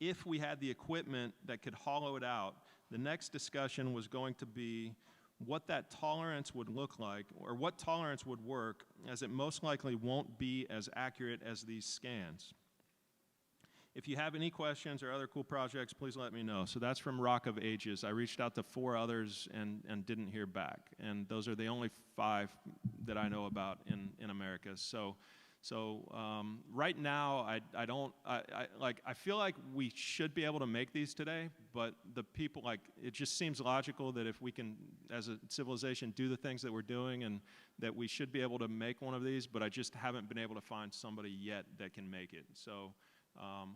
If we had the equipment that could hollow it out, the next discussion was going to be what that tolerance would look like, or what tolerance would work, as it most likely won't be as accurate as these scans. if you have any questions or other cool projects, please let me know. So that's from Rock of Ages. I reached out to 4 others and didn't hear back. And those are the only 5 that I know about in America. So right now, I feel like we should be able to make these today, but the people, it just seems logical that if we can, as a civilization, do the things that we're doing, and that we should be able to make one of these, but I just haven't been able to find somebody yet that can make it. So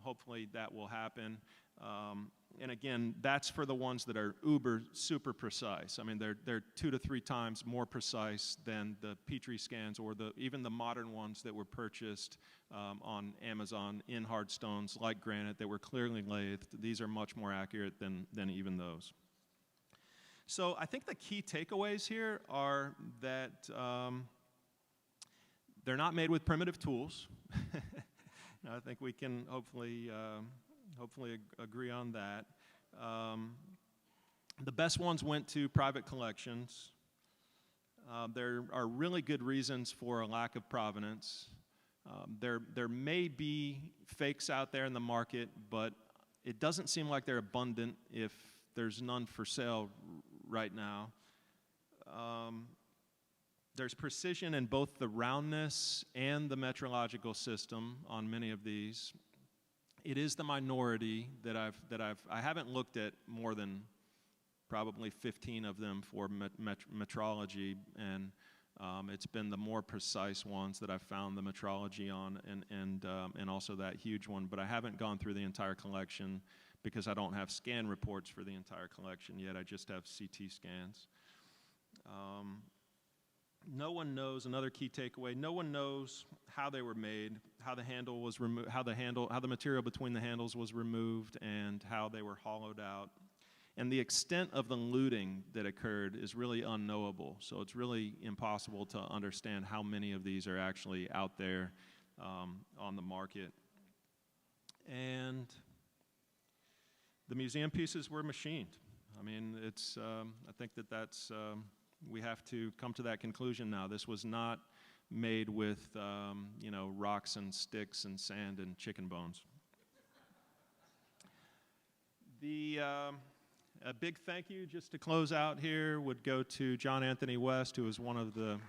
hopefully that will happen. And again, that's for the ones that are super precise. I mean, they're 2 to 3 times more precise than the Petrie scans or even the modern ones that were purchased on Amazon in hard stones like granite that were clearly lathed. These are much more accurate than even those. So I think the key takeaways here are that they're not made with primitive tools. I think we can hopefully agree on that. The best ones went to private collections. There are really good reasons for a lack of provenance. There may be fakes out there in the market, but it doesn't seem like they're abundant if there's none for sale right now. There's precision in both the roundness and the metrological system on many of these. It is the minority that I haven't looked at more than probably 15 of them for metrology, and it's been the more precise ones that I've found the metrology on, and also that huge one. But I haven't gone through the entire collection because I don't have scan reports for the entire collection yet. I just have CT scans. No one knows, another key takeaway, no one knows how they were made, how the handle was removed, how the material between the handles was removed, and how they were hollowed out. And the extent of the looting that occurred is really unknowable. So it's really impossible to understand how many of these are actually out there on the market. And the museum pieces were machined. I mean, it's, I think that's, we have to come to that conclusion now. This was not made with, rocks and sticks and sand and chicken bones. A big thank you, just to close out here, would go to John Anthony West, who is one of the,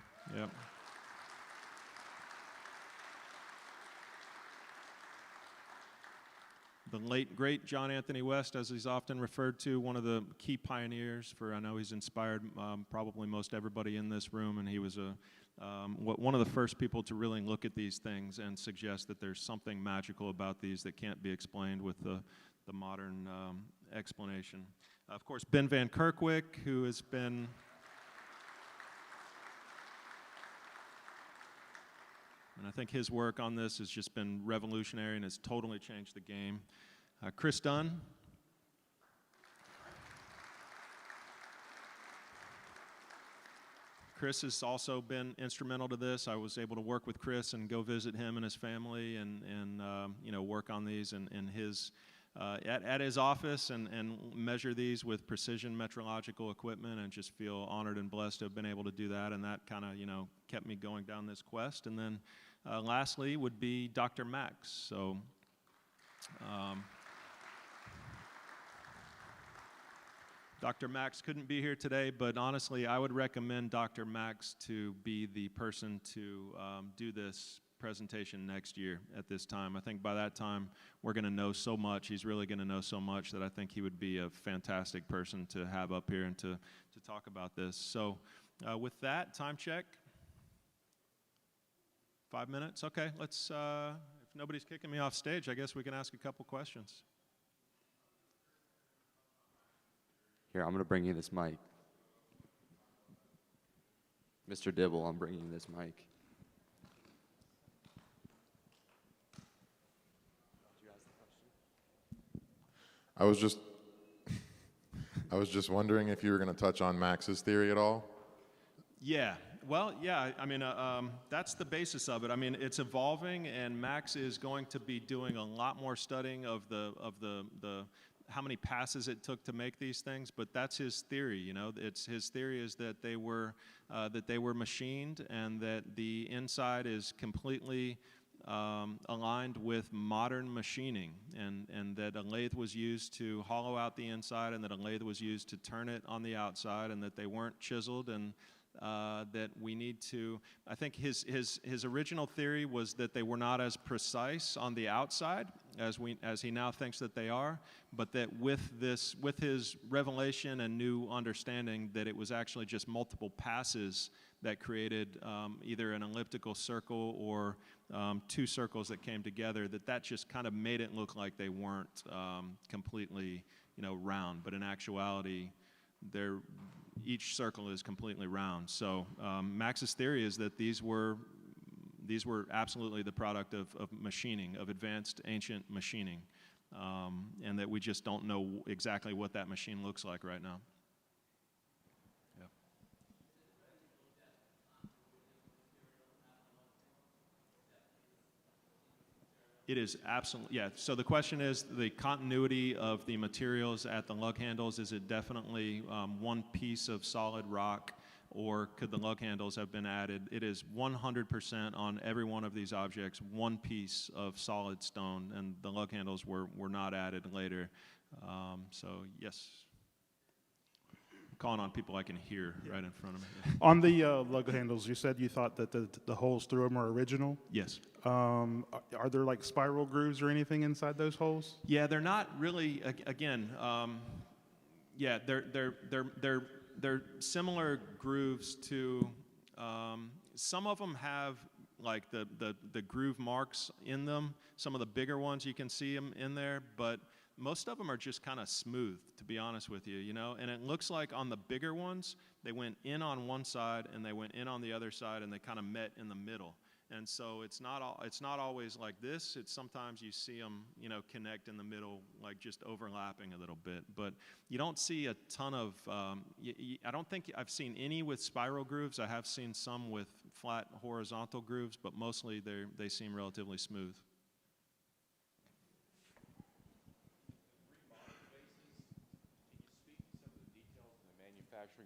the late, great John Anthony West, as he's often referred to, one of the key pioneers for, I know he's inspired probably most everybody in this room, and he was one of the first people to really look at these things and suggest that there's something magical about these that can't be explained with the modern explanation. Of course, Ben Van Kerkwyk, who has been and I think his work on this has just been revolutionary and has totally changed the game. Chris Dunn. Chris has also been instrumental to this. I was able to work with Chris and go visit him and his family and work on these in his at his office and measure these with precision metrological equipment, and just feel honored and blessed to have been able to do that. And that kind of kept me going down this quest. And then lastly would be Dr. Max. So Dr. Max couldn't be here today, but honestly, I would recommend Dr. Max to be the person to do this presentation next year at this time. I think by that time, we're going to know so much. He's really going to know so much that I think he would be a fantastic person to have up here and to talk about this. So with that, time check. 5 minutes? Okay, let's, if nobody's kicking me off stage, I guess we can ask a couple questions. Here, I'm going to bring you this mic. Mr. Dibble, I'm bringing you this mic. I was just wondering if you were going to touch on Max's theory at all. Yeah. Well, yeah. I mean, that's the basis of it. I mean, it's evolving, and Max is going to be doing a lot more studying of the how many passes it took to make these things. But that's his theory. It's his theory is that they were machined, and that the inside is completely aligned with modern machining, and that a lathe was used to hollow out the inside, and that a lathe was used to turn it on the outside, and that they weren't chiseled, and that we need to, I think his original theory was that they were not as precise on the outside as he now thinks that they are, but that with his revelation and new understanding that it was actually just multiple passes that created either an elliptical circle or two circles that came together, that just kind of made it look like they weren't completely, round, but in actuality, each circle is completely round. So Max's theory is that these were absolutely the product of machining, of advanced ancient machining, and that we just don't know exactly what that machine looks like right now. Yeah. It is absolutely, yeah. So the question is the continuity of the materials at the lug handles. Is it definitely one piece of solid rock, or could the lug handles have been added? It is 100% on every one of these objects, one piece of solid stone, and the lug handles were not added later. So yes. Calling on people I can hear right in front of me. On the lug handles, you said you thought that the holes through them are original. Yes. Are there like spiral grooves or anything inside those holes? Yeah, they're not really. Again, yeah, they're similar grooves to. Some of them have like the groove marks in them. Some of the bigger ones you can see them in there, but most of them are just kind of smooth, to be honest with you, and it looks like on the bigger ones, they went in on one side and they went in on the other side and they kind of met in the middle. And so it's not always like this. It's sometimes you see them, connect in the middle, like just overlapping a little bit. But you don't see a ton of, I don't think I've seen any with spiral grooves. I have seen some with flat horizontal grooves, but mostly they seem relatively smooth.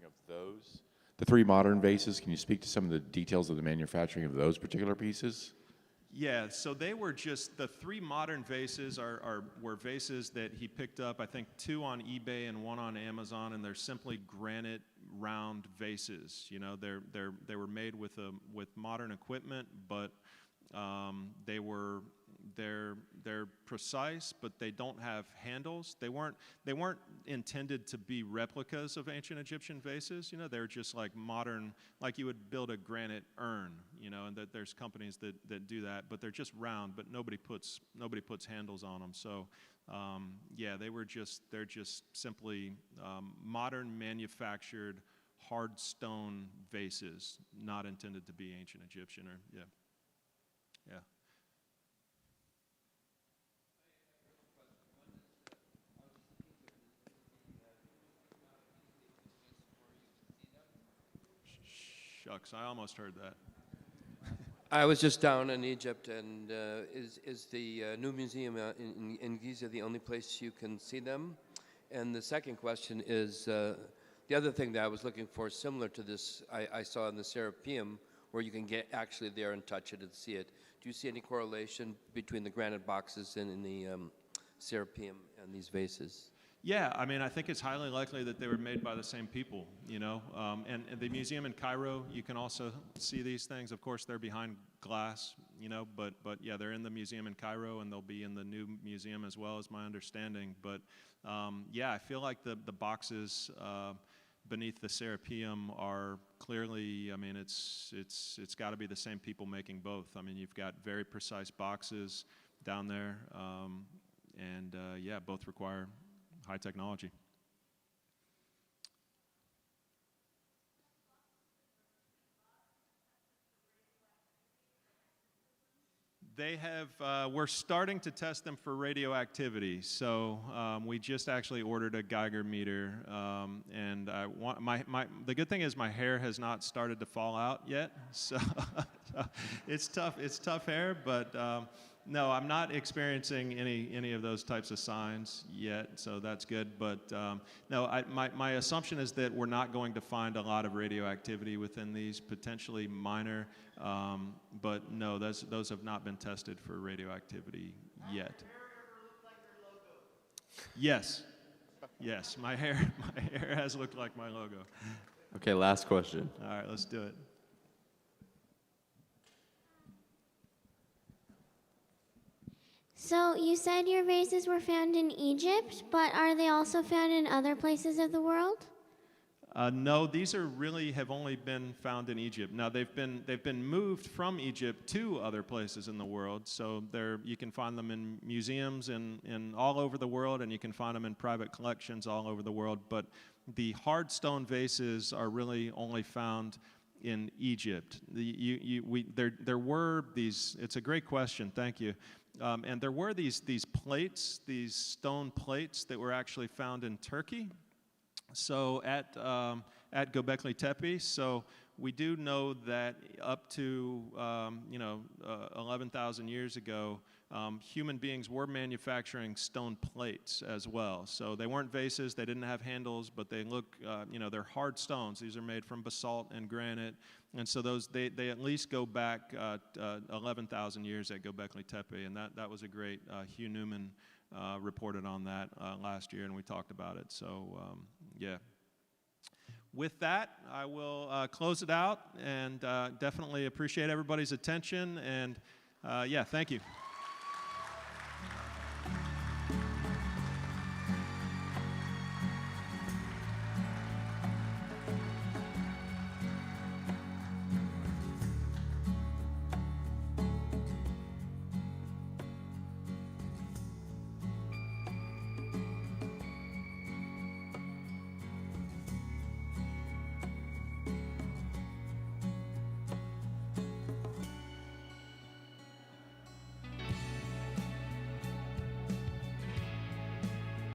Of those, the three modern vases, can you speak to some of the details of the manufacturing of those particular pieces? Yeah, so they were just, the three modern vases were vases that he picked up, I think 2 on eBay and 1 on Amazon, and they're simply granite round vases. They were made with modern equipment, but they're precise, but they don't have handles. They weren't intended to be replicas of ancient Egyptian vases. They're just like modern, like you would build a granite urn. And that there's companies that do that, but they're just round. But nobody puts handles on them. So yeah, they're just simply modern manufactured hard stone vases, not intended to be ancient Egyptian or yeah. Shucks, I almost heard that. I was just down in Egypt, and is the new museum in Giza the only place you can see them? And the second question is, the other thing that I was looking for, similar to this, I saw in the Serapeum, where you can get actually there and touch it and see it. Do you see any correlation between the granite boxes and in the Serapeum and these vases? Yeah, I mean, I think it's highly likely that they were made by the same people, And the museum in Cairo, you can also see these things. Of course, they're behind glass, but yeah, they're in the museum in Cairo, and they'll be in the new museum as well, as my understanding. But yeah, I feel like the boxes beneath the Serapeum are clearly, I mean, it's got to be the same people making both. I mean, you've got very precise boxes down there, and yeah, both require high technology. They have, we're starting to test them for radioactivity. So we just actually ordered a Geiger meter, and I want the good thing is my hair has not started to fall out yet. So it's tough hair, but No, I'm not experiencing any of those types of signs yet, so that's good. But no, my assumption is that we're not going to find a lot of radioactivity within these, potentially minor. But no, those have not been tested for radioactivity yet. Yes, yes, my hair has looked like my logo. Okay, last question. All right, let's do it. So you said your vases were found in Egypt, but are they also found in other places of the world? No, these have only been found in Egypt. Now they've been moved from Egypt to other places in the world. So you can find them in museums in all over the world, and you can find them in private collections all over the world. But the hard stone vases are really only found in Egypt. There were these. It's a great question. Thank you. And there were these plates, these stone plates that were actually found in Turkey. So at Göbekli Tepe, so we do know that up to 11,000 years ago, human beings were manufacturing stone plates as well. So they weren't vases, they didn't have handles, but they look, they're hard stones. These are made from basalt and granite, and so they at least go back 11,000 years at Göbekli Tepe, and that was a great. Hugh Newman reported on that last year, and we talked about it. So yeah. With that, I will close it out, and definitely appreciate everybody's attention. And yeah, thank you.